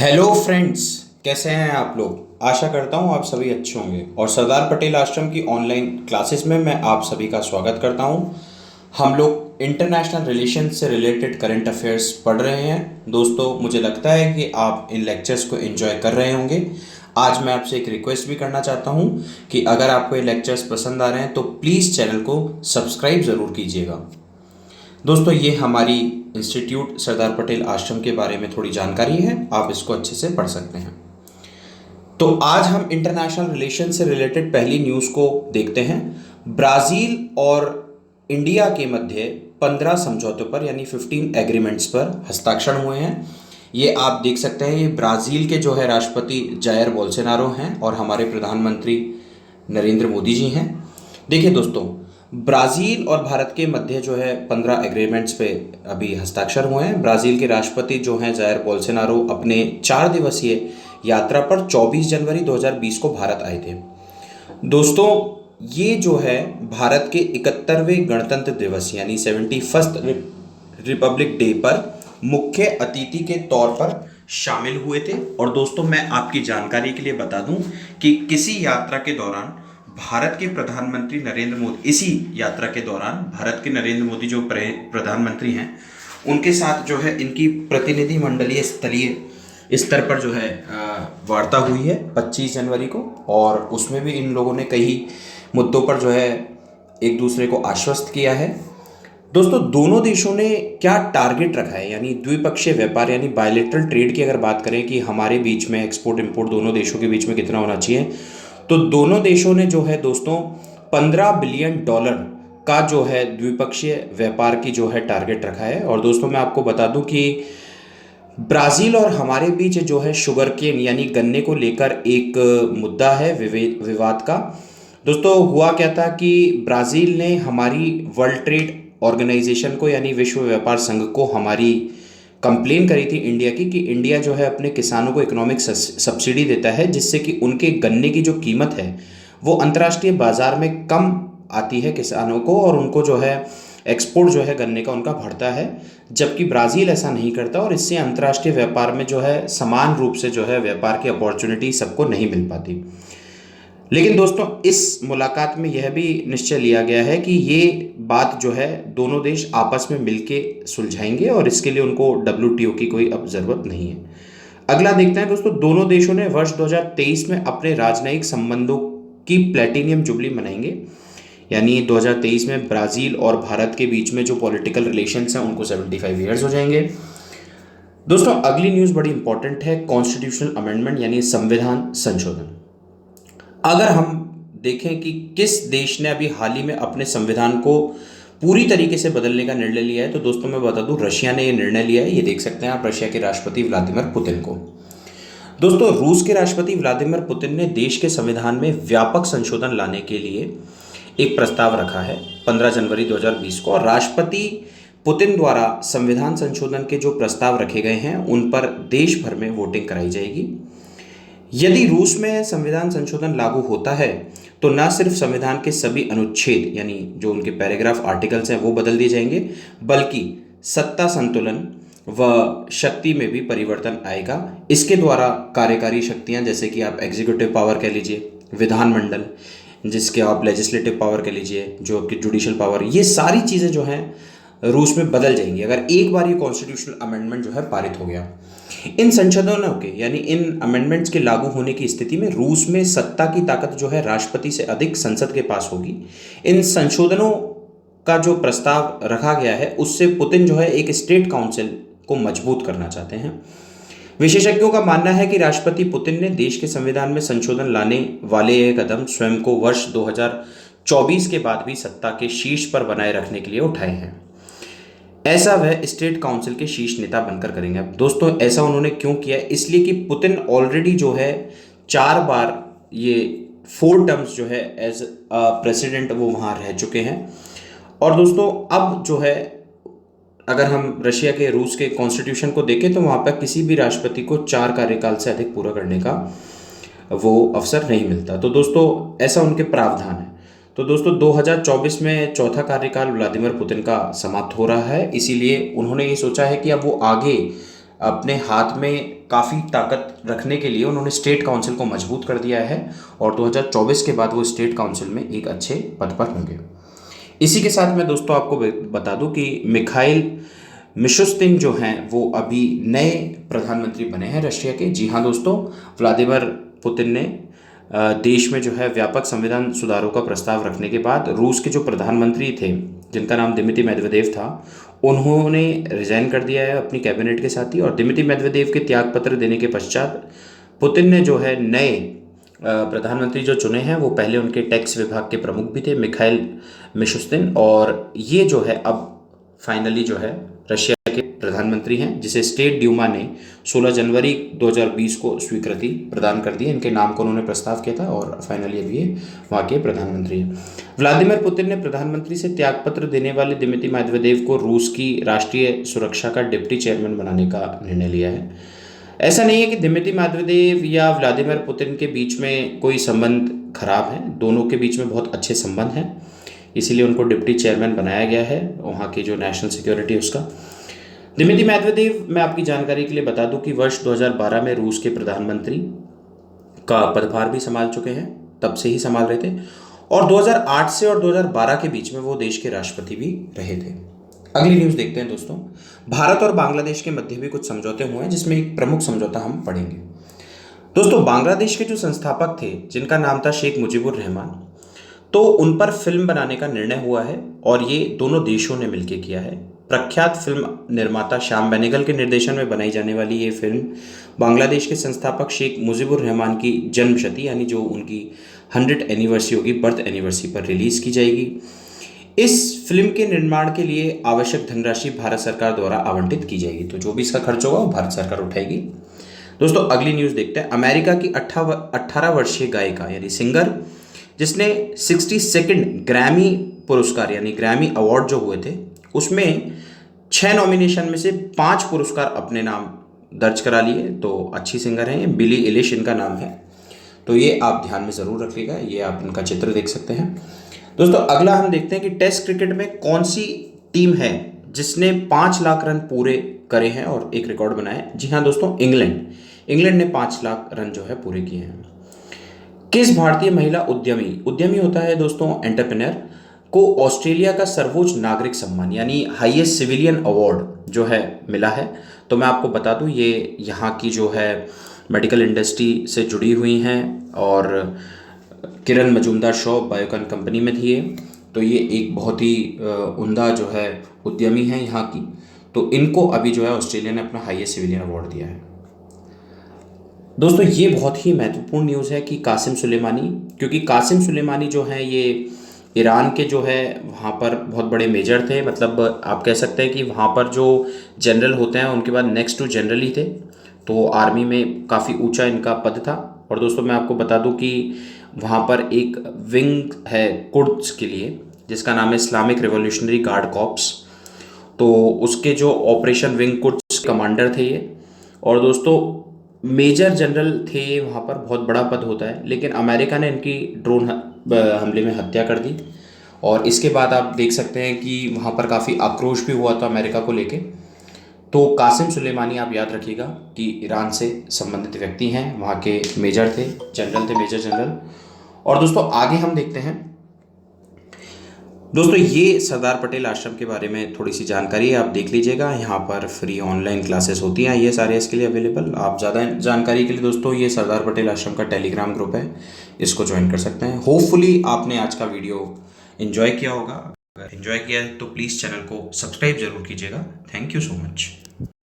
Hello friends, कैसे हैं आप लोग। आशा करता हूं आप सभी अच्छे होंगे और सरदार पटेल आश्रम की ऑनलाइन क्लासेस में मैं आप सभी का स्वागत करता हूं। हम लोग इंटरनेशनल रिलेशन से रिलेटेड करंट अफेयर्स पढ़ रहे हैं। दोस्तों, मुझे लगता है कि आप इन लेक्चर्स को एंजॉय कर रहे होंगे। आज मैं आपसे एक रिक्वेस्ट भी करना चाहता हूं कि अगर आपको ये लेक्चर्स पसंद आ रहे हैं तो प्लीज़ चैनल को सब्सक्राइब ज़रूर कीजिएगा। दोस्तों, ये हमारी इंस्टीट्यूट सरदार पटेल आश्रम के बारे में थोड़ी जानकारी है, आप इसको अच्छे से पढ़ सकते हैं। तो आज हम इंटरनेशनल रिलेशन से रिलेटेड पहली न्यूज़ को देखते हैं। ब्राज़ील और इंडिया के मध्य 15 समझौतों पर यानी 15 एग्रीमेंट्स पर हस्ताक्षर हुए हैं। ये आप देख सकते हैं, ये ब्राज़ील के जो है राष्ट्रपति जायर बोल्सोनारो हैं और हमारे प्रधानमंत्री नरेंद्र मोदी जी हैं। देखिए दोस्तों, ब्राज़ील और भारत के मध्य जो है 15 एग्रीमेंट्स पे अभी हस्ताक्षर हुए हैं। ब्राज़ील के राष्ट्रपति जो हैं जायर बोल्सोनारो अपने 4 दिवसीय यात्रा पर 24 जनवरी 2020 को भारत आए थे। दोस्तों, ये जो है भारत के 71वें गणतंत्र दिवस यानी 71st रिपब्लिक डे पर मुख्य अतिथि के तौर पर शामिल हुए थे। और दोस्तों, मैं आपकी जानकारी के लिए बता दूं कि किसी यात्रा के दौरान भारत के प्रधानमंत्री नरेंद्र मोदी, इसी यात्रा के दौरान भारत के नरेंद्र मोदी जो प्रधानमंत्री हैं, उनके साथ जो है इनकी प्रतिनिधि मंडलीय स्तरीय स्तर पर जो है वार्ता हुई है 25 जनवरी को। और उसमें भी इन लोगों ने कई मुद्दों पर जो है एक दूसरे को आश्वस्त किया है। दोस्तों, दोनों देशों ने क्या टारगेट रखा है, यानी द्विपक्षीय व्यापार यानी बायलैटरल ट्रेड की अगर बात करें कि हमारे बीच में एक्सपोर्ट इंपोर्ट दोनों देशों के बीच में कितना होना चाहिए, तो दोनों देशों ने जो है दोस्तों $15 बिलियन का जो है द्विपक्षीय व्यापार की जो है टारगेट रखा है। और दोस्तों, मैं आपको बता दूं कि ब्राज़ील और हमारे बीच जो है शुगर केन यानी गन्ने को लेकर एक मुद्दा है विवाद का। दोस्तों, हुआ क्या था कि ब्राज़ील ने हमारी वर्ल्ड ट्रेड ऑर्गेनाइजेशन को यानी विश्व व्यापार संघ को हमारी कंप्लेन करी थी इंडिया की कि इंडिया जो है अपने किसानों को इकोनॉमिक सब्सिडी देता है, जिससे कि उनके गन्ने की जो कीमत है वो अंतर्राष्ट्रीय बाजार में कम आती है किसानों को, और उनको जो है एक्सपोर्ट जो है गन्ने का उनका बढ़ता है, जबकि ब्राज़ील ऐसा नहीं करता। और इससे अंतर्राष्ट्रीय व्यापार में जो है समान रूप से जो है व्यापार की अपॉर्चुनिटी सबको नहीं मिल पाती। लेकिन दोस्तों, इस मुलाकात में यह भी निश्चय लिया गया है कि ये बात जो है दोनों देश आपस में मिलके सुलझाएंगे और इसके लिए उनको WTO की कोई अब ज़रूरत नहीं है। अगला देखते हैं दोस्तों, दोनों देशों ने वर्ष 2023 में अपने राजनयिक संबंधों की प्लेटिनियम जुबली मनाएंगे। यानी 2023 में ब्राज़ील और भारत के बीच में जो पॉलिटिकल रिलेशंस हैं उनको 75 ईयर्स हो जाएंगे। दोस्तों, अगली न्यूज़ बड़ी इंपॉर्टेंट है, कॉन्स्टिट्यूशनल अमेंडमेंट यानी संविधान संशोधन। अगर हम देखें कि किस देश ने अभी हाल ही में अपने संविधान को पूरी तरीके से बदलने का निर्णय लिया है, तो दोस्तों मैं बता दूं, रशिया ने यह निर्णय लिया है। ये देख सकते हैं आप, रशिया के राष्ट्रपति व्लादिमीर पुतिन को। दोस्तों, रूस के राष्ट्रपति व्लादिमीर पुतिन ने देश के संविधान में व्यापक संशोधन लाने के लिए एक प्रस्ताव रखा है 15 जनवरी 2020 को। और राष्ट्रपति पुतिन द्वारा संविधान संशोधन के जो प्रस्ताव रखे गए हैं उन पर देश भर में वोटिंग कराई जाएगी। यदि रूस में संविधान संशोधन लागू होता है तो न सिर्फ संविधान के सभी अनुच्छेद यानी जो उनके पैराग्राफ आर्टिकल्स हैं वो बदल दिए जाएंगे, बल्कि सत्ता संतुलन व शक्ति में भी परिवर्तन आएगा। इसके द्वारा कार्यकारी शक्तियां, जैसे कि आप एग्जीक्यूटिव पावर कह लीजिए, विधानमंडल जिसके आप लेजिस्लेटिव पावर कह लीजिए, जो आपकी जुडिशल पावर, ये सारी चीज़ें जो हैं रूस में बदल जाएंगी अगर एक बार ये कॉन्स्टिट्यूशनल अमेंडमेंट जो है पारित हो गया। इन संशोधनों के यानी इन अमेंडमेंट्स के लागू होने की स्थिति में रूस में सत्ता की ताकत जो है राष्ट्रपति से अधिक संसद के पास होगी। इन संशोधनों का जो प्रस्ताव रखा गया है उससे पुतिन जो है एक स्टेट काउंसिल को मजबूत करना चाहते हैं। विशेषज्ञों का मानना है कि राष्ट्रपति पुतिन ने देश के संविधान में संशोधन लाने वाले यह कदम स्वयं को वर्ष 2024 के बाद भी सत्ता के शीर्ष पर बनाए रखने के लिए उठाए हैं। ऐसा वह स्टेट काउंसिल के शीर्ष नेता बनकर करेंगे। अब दोस्तों, ऐसा उन्होंने क्यों किया? इसलिए कि पुतिन ऑलरेडी जो है 4 बार ये 4 टर्म्स जो है एज प्रेसिडेंट वो वहाँ रह चुके हैं। और दोस्तों, अब जो है अगर हम रशिया के रूस के कॉन्स्टिट्यूशन को देखें तो वहाँ पर किसी भी राष्ट्रपति को 4 कार्यकाल से अधिक पूरा करने का वो अवसर नहीं मिलता। तो दोस्तों, ऐसा उनके प्रावधान है। तो दोस्तों, 2024 में चौथा कार्यकाल व्लादिमीर पुतिन का समाप्त हो रहा है, इसीलिए उन्होंने ये सोचा है कि अब वो आगे अपने हाथ में काफ़ी ताकत रखने के लिए उन्होंने स्टेट काउंसिल को मजबूत कर दिया है और 2024 के बाद वो स्टेट काउंसिल में एक अच्छे पद पर होंगे। इसी के साथ मैं दोस्तों आपको बता दूं कि मिखाइल मिशुस्तिन जो हैं वो अभी नए प्रधानमंत्री बने हैं रशिया के। जी हाँ दोस्तों, व्लादिमीर पुतिन ने देश में जो है व्यापक संविधान सुधारों का प्रस्ताव रखने के बाद रूस के जो प्रधानमंत्री थे जिनका नाम दिमित्री मेदवेदेव था, उन्होंने रिजाइन कर दिया है अपनी कैबिनेट के साथ ही। और दिमित्री मेदवेदेव के त्यागपत्र देने के पश्चात पुतिन ने जो है नए प्रधानमंत्री जो चुने हैं वो पहले उनके टैक्स विभाग के प्रमुख भी थे, मिखाइल मिशुस्तिन, और ये जो है अब फाइनली जो है रशिया के प्रधानमंत्री हैं, जिसे स्टेट ड्यूमा ने 16 जनवरी 2020 को स्वीकृति प्रदान कर दी। इनके नाम को उन्होंने प्रस्ताव किया था और फाइनली अभी ये वहाँ के प्रधानमंत्री हैं। व्लादिमीर पुतिन ने प्रधानमंत्री से त्यागपत्र देने वाले दिमित्री मेदवेदेव को रूस की राष्ट्रीय सुरक्षा का डिप्टी चेयरमैन बनाने का निर्णय लिया है। ऐसा नहीं है कि दिमित्री मेदवेदेव या व्लादिमीर पुतिन के बीच में कोई संबंध खराब है, दोनों के बीच में बहुत अच्छे संबंध हैं, इसीलिए उनको डिप्टी चेयरमैन बनाया गया है वहाँ की जो नेशनल सिक्योरिटी उसका। दिमित्री मेदवेदेव, मैं आपकी जानकारी के लिए बता दूं कि वर्ष 2012 में रूस के प्रधानमंत्री का पदभार भी संभाल चुके हैं, तब से ही संभाल रहे थे, और 2008 से और 2012 के बीच में वो देश के राष्ट्रपति भी रहे थे। अगली न्यूज़ देखते हैं दोस्तों। भारत और बांग्लादेश के मध्य भी कुछ समझौते हुए हैं, जिसमें एक प्रमुख समझौता हम पढ़ेंगे। दोस्तों, बांग्लादेश के जो संस्थापक थे जिनका नाम था शेख मुजीबुर रहमान, तो उन पर फिल्म बनाने का निर्णय हुआ है और ये दोनों देशों ने मिलकर किया है। प्रख्यात फिल्म निर्माता श्याम बेनेगल के निर्देशन में बनाई जाने वाली ये फिल्म बांग्लादेश के संस्थापक शेख मुजीबुर रहमान की जन्मशती यानी जो उनकी 100th एनिवर्सरी होगी, बर्थ एनिवर्सरी पर रिलीज़ की जाएगी। इस फिल्म के निर्माण के लिए आवश्यक धनराशि भारत सरकार द्वारा आवंटित की जाएगी, तो जो भी इसका खर्च होगा वो भारत सरकार उठाएगी। दोस्तों, अगली न्यूज़ देखते हैं। अमेरिका की 18 वर्षीय गायिका यानी सिंगर, जिसने 62nd ग्रैमी पुरस्कार यानी ग्रैमी अवार्ड जो हुए थे उसमें 6 नॉमिनेशन में से 5 पुरस्कार अपने नाम दर्ज करा लिए, तो अच्छी सिंगर हैं ये। बिली एलिश इनका नाम है, तो ये आप ध्यान में ज़रूर रखिएगा, ये आप इनका चित्र देख सकते हैं। दोस्तों, अगला हम देखते हैं कि टेस्ट क्रिकेट में कौन सी टीम है जिसने 5 लाख रन पूरे करे हैं और एक रिकॉर्ड बनाया है। जी हाँ दोस्तों, इंग्लैंड ने 5 लाख रन जो है पूरे किए हैं। किस भारतीय महिला उद्यमी होता है दोस्तों एंटरप्रेन्योर, को ऑस्ट्रेलिया का सर्वोच्च नागरिक सम्मान यानी हाईएस्ट सिविलियन अवार्ड जो है मिला है। तो मैं आपको बता दूं, ये यहाँ की जो है मेडिकल इंडस्ट्री से जुड़ी हुई हैं और किरण मजूमदार शॉ बायोकॉन कंपनी में थी ये, तो ये एक बहुत ही उम्दा जो है उद्यमी है यहाँ की, तो इनको अभी जो है ऑस्ट्रेलिया ने अपना हाईएस्ट सिविलियन अवार्ड दिया है। दोस्तों, ये बहुत ही महत्वपूर्ण न्यूज़ है कि कासिम सुलेमानी, क्योंकि कासिम सुलेमानी जो है ये ईरान के जो है वहाँ पर बहुत बड़े मेजर थे, मतलब आप कह सकते हैं कि वहाँ पर जो जनरल होते हैं उनके बाद नेक्स्ट टू जनरल ही थे, तो आर्मी में काफ़ी ऊंचा इनका पद था। और दोस्तों, मैं आपको बता दूं कि वहाँ पर एक विंग है कुर्द्स के लिए जिसका नाम है इस्लामिक रिवॉल्यूशनरी गार्ड कॉर्प्स, तो उसके जो ऑपरेशन विंग कुर्द्स कमांडर थे ये। और दोस्तों, मेजर जनरल थे वहाँ पर, बहुत बड़ा पद होता है, लेकिन अमेरिका ने इनकी ड्रोन हमले में हत्या कर दी और इसके बाद आप देख सकते हैं कि वहाँ पर काफ़ी आक्रोश भी हुआ था अमेरिका को लेके। तो कासिम सुलेमानी आप याद रखिएगा कि ईरान से संबंधित व्यक्ति हैं, वहाँ के मेजर थे, मेजर जनरल। और दोस्तों, आगे हम देखते हैं। दोस्तों, ये सरदार पटेल आश्रम के बारे में थोड़ी सी जानकारी है, आप देख लीजिएगा। यहाँ पर फ्री ऑनलाइन क्लासेस होती हैं, ये सारे इसके लिए अवेलेबल। आप ज़्यादा जानकारी के लिए दोस्तों ये सरदार पटेल आश्रम का टेलीग्राम ग्रुप है, इसको ज्वाइन कर सकते हैं। होपफुली आपने आज का वीडियो एंजॉय किया होगा। अगर एंजॉय किया है तो प्लीज़ चैनल को सब्सक्राइब जरूर कीजिएगा। Thank you so much.